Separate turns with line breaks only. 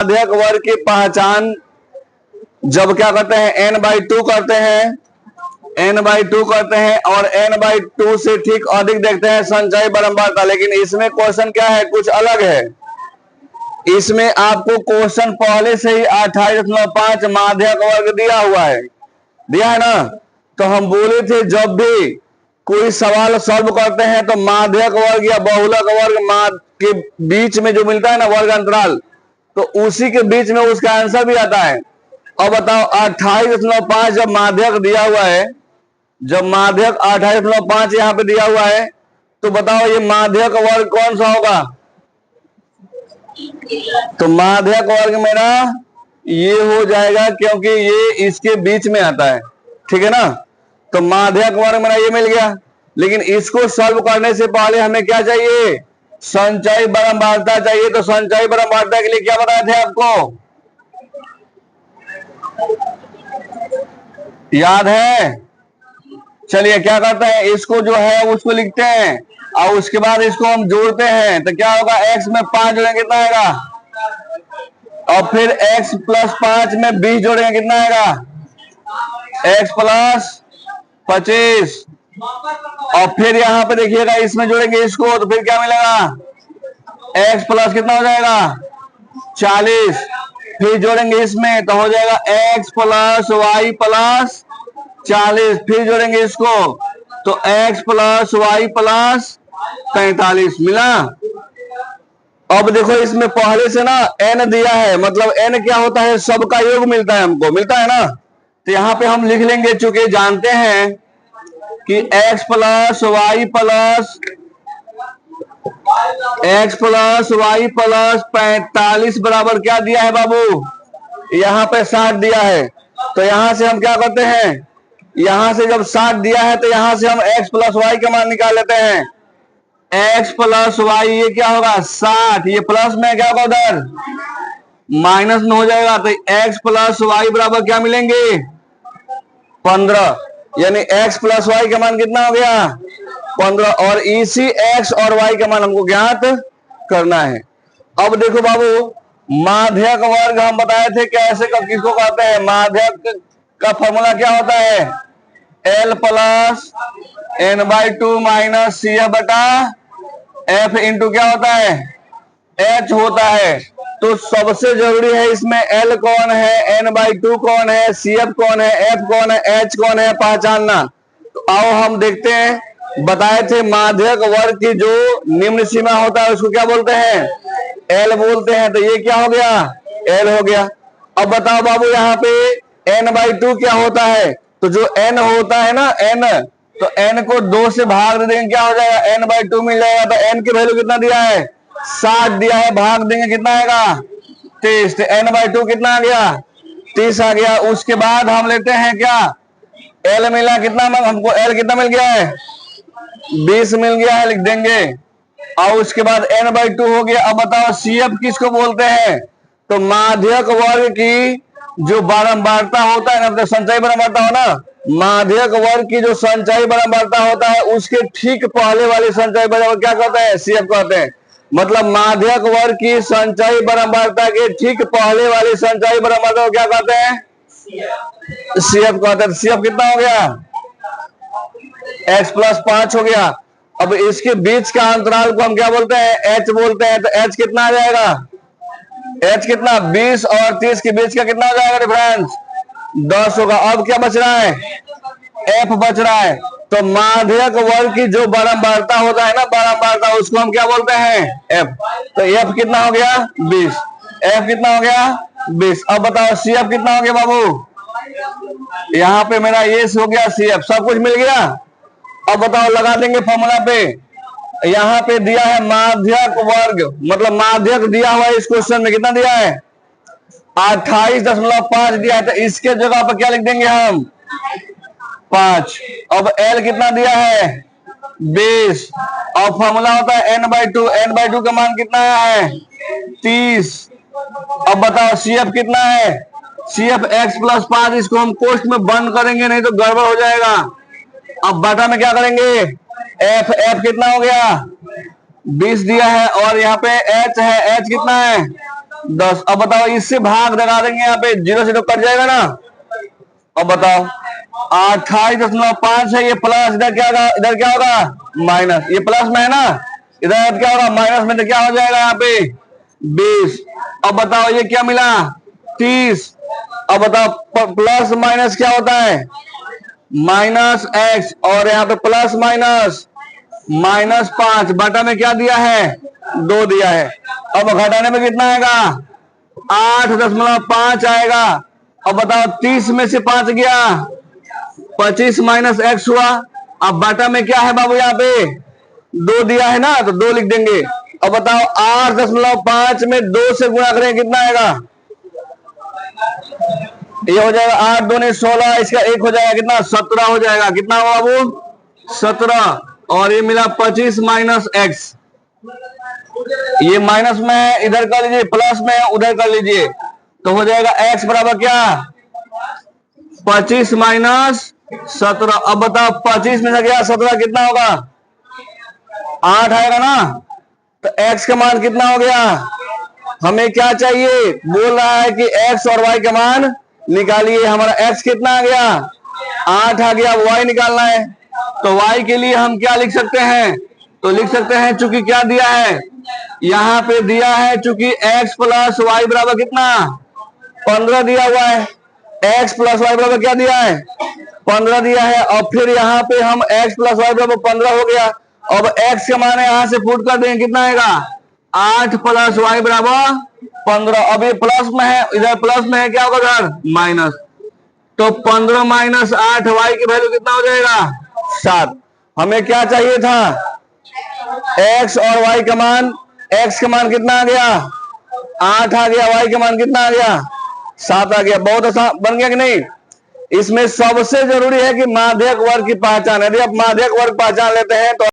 माध्यक वर्ग की पहचान जब क्या करते हैं, n/2 करते हैं, n/2 करते हैं और n/2 से ठीक अधिक देखते हैं संचयी बारंबारता। लेकिन इसमें क्वेश्चन क्या है, कुछ अलग है। इसमें आपको क्वेश्चन पहले से ही 28.5 माध्यक वर्ग दिया हुआ है, दिया है ना। तो हम बोले थे जब भी कोई सवाल सॉल्व करते हैं तो माध्यक वर्ग या बहुलक वर्ग के बीच में जो मिलता है ना वर्ग अंतराल, तो उसी के बीच में उसका आंसर भी आता है। अब बताओ 28.5 जब माध्यक दिया हुआ है, जब माध्यक 28.5 यहां पे दिया हुआ है, तो बताओ ये माध्यक वर्ग कौन सा होगा। तो माध्यक वर्ग मेरा ये हो जाएगा, क्योंकि ये इसके बीच में आता है, ठीक है ना। तो माध्यक वर्ग मेरा ये मिल गया। लेकिन इसको सॉल्व करने से पहले हमें क्या चाहिए, संचयी बारंबारता चाहिए। तो संचयी बारंबारता के लिए क्या बताए थे आपको, याद है। चलिए क्या करते हैं, इसको जो है उसको लिखते हैं और उसके बाद इसको हम जोड़ते हैं। तो क्या होगा, x में 5 जोड़ेंगे कितना आएगा, और फिर x + 5 में 20 जोड़ेंगे कितना आएगा, x + 25। और फिर यहां पे देखिएगा इसमें जोड़ेंगे इसको, तो फिर क्या मिलेगा, x प्लस कितना हो जाएगा 40। फिर जोड़ेंगे इसमें तो हो जाएगा x + y + 40। फिर जोड़ेंगे इसको तो x + y + 45 मिला। अब देखो इसमें पहले से ना n दिया है, मतलब n क्या होता है, सबका योग मिलता है, हमको मिलता है ना। तो यहां पे हम लिख लेंगे, चूंकि जानते हैं कि x + y + 45 बराबर क्या दिया है बाबू, यहाँ पे 60 दिया है। तो यहां से हम क्या करते हैं, यहां से जब 60 दिया है तो यहां से हम x + y का मान निकाल लेते हैं। x + y ये क्या होगा 60, ये प्लस में क्या होगा उधर माइनस में हो जाएगा। तो x + y बराबर क्या मिलेंगे 15, यानी x + y का मान कितना हो गया 15। और इसी x और y का मान हमको ज्ञात करना है। अब देखो बाबू, माध्यक वर्ग हम बताए थे कैसे किसको कहते हैं। माध्यक का फॉर्मूला क्या होता है, L + n/2 - CF/F इंटू क्या होता है, H होता है। तो सबसे जरूरी है इसमें L कौन है, n/2 कौन है, CF कौन है, F कौन है, H कौन है, पहचानना। तो आओ हम देखते हैं। बताए थे माध्यक वर्ग की जो निम्न सीमा होता है उसको क्या बोलते हैं, L बोलते हैं। तो ये क्या हो गया, L हो गया। अब बताओ बाबू यहाँ पे n/2 क्या होता है, तो जो n होता है ना n, तो n को 2 से भाग दे देंगे क्या हो जाएगा, n/2 मिल जाएगा। तो n की वैल्यू कितना दिया है 60 दिया है, भाग देंगे कितना आएगा 30। तो n/2 कितना आ गया 30 आ गया। उसके बाद हम लेते हैं क्या, L मिला कितना, हमको L कितना मिल गया है 20 मिल गया है, लिख देंगे। और उसके बाद n/2 हो गया। अब बताओ CF किसको बोलते हैं, तो माध्यक वर्ग की जो बारंबारता होता है ना, मतलब संचयी बारंबारता हो ना, माध्यक वर्ग की जो संचयी बारंबारता होता है उसके ठीक पहले वाली संचयी बारंबारता क्या कहते हैं, CF कहते हैं। मतलब माध्यक वर्ग की संचयी बारंबारता के ठीक पहले वाली संचयी बारंबारता को क्या कहते हैं, CF कहते हैं। CF कितना हो गया, x + 5 हो गया। अब इसके बीच का अंतराल को हम क्या बोलते हैं, h बोलते हैं। तो h कितना आ जाएगा, h कितना 20 और 30 के बीच का कितना हो जाएगा डिफरेंस 10 होगा। अब क्या बच रहा है, f बच रहा है। तो माध्यक वर्ग की जो बारंबारता होता है ना, बारंबारता, उसको हम क्या बोलते हैं f। तो f कितना हो गया 20, f कितना हो गया 20। अब बताओ CF कितना हो गया बाबू, यहाँ पे मेरा ये हो गया CF, सब कुछ मिल गया। अब बताओ लगा देंगे फॉर्मूला पे। यहाँ पे दिया है माध्यक वर्ग, मतलब माध्यक दिया हुआ है इस क्वेश्चन में, कितना दिया है 28.5 दिया है। तो इसके जगह पर क्या लिख देंगे हम 5। अब L कितना दिया है 20, और फॉर्मूला होता है n/2, n/2 का मान कितना है 30। अब बताओ CF कितना है, CF x + 5। इसको हम कोष्ट में बंद करेंगे नहीं तो गड़बड़ हो जाएगा। अब बटा में क्या करेंगे, f कितना हो गया 20 दिया है, और यहाँ पे h है, h कितना है 10। अब बताओ इससे भाग लगा देंगे, यहाँ पे 0 से तो कट जाएगा ना। अब बताओ 28.5 है, ये प्लस, इधर क्या होगा माइनस, ये प्लस में है ना, इधर क्या होगा माइनस में, तो क्या हो जाएगा यहाँ पे 20। अब बताओ ये क्या मिला 30। अब बताओ प्लस माइनस क्या होता है माइनस एक्स, और यहाँ पे प्लस माइनस -5, बटा में क्या दिया है 2 दिया है। अब घटाने में कितना आएगा 8.5 आएगा। अब बताओ 30 में से 5 गया 25 माइनस एक्स हुआ। अब बटा में क्या है बाबू यहाँ पे 2 दिया है ना, तो 2 लिख देंगे। अब बताओ 8.5 में 2 से गुणा करें कितना आएगा, ये हो जाएगा 8 दूनी 16, इसका 1 हो जाएगा कितना 17 हो जाएगा। कितना हुआ बाबू 17, और ये मिला 25 माइनस एक्स, ये माइनस में है इधर कर लीजिए, प्लस में है उधर कर लीजिए, तो हो जाएगा x बराबर क्या 25 माइनस 17। अब बताओ 25 में से गया 17 कितना होगा 8 आएगा ना, तो x का मान कितना हो गया, हमें क्या चाहिए बोल रहा है कि x और y का मान निकालिए। हमारा x कितना आ गया 8 आ गया, y निकालना है, तो y के लिए हम क्या लिख सकते हैं, तो लिख सकते हैं चूंकि क्या दिया है यहाँ पे दिया है, चूंकि x प्लस वाई बराबर कितना 15 दिया हुआ है, x प्लस वाई बराबर क्या दिया है 15 दिया है, और फिर यहाँ पे हम x प्लस वाई बराबर 15 हो गया। अब x का मान यहाँ से पुट कर देंगे कितना आएगा 8 प्लस वाई बराबर 15। अब ये प्लस में है, इधर प्लस में है, क्या होगा इधर माइनस, तो 15 माइनस 8 वाई की वैल्यू कितना हो जाएगा 7। हमें क्या चाहिए था x और y का मान, x का मान कितना आ गया 8 आ गया, y का मान कितना आ गया 7 आ गया। बहुत आसान बन गया कि नहीं। इसमें सबसे जरूरी है कि माध्यक वर्ग की पहचान, यदि आप माध्यक वर्ग पहचान लेते हैं तो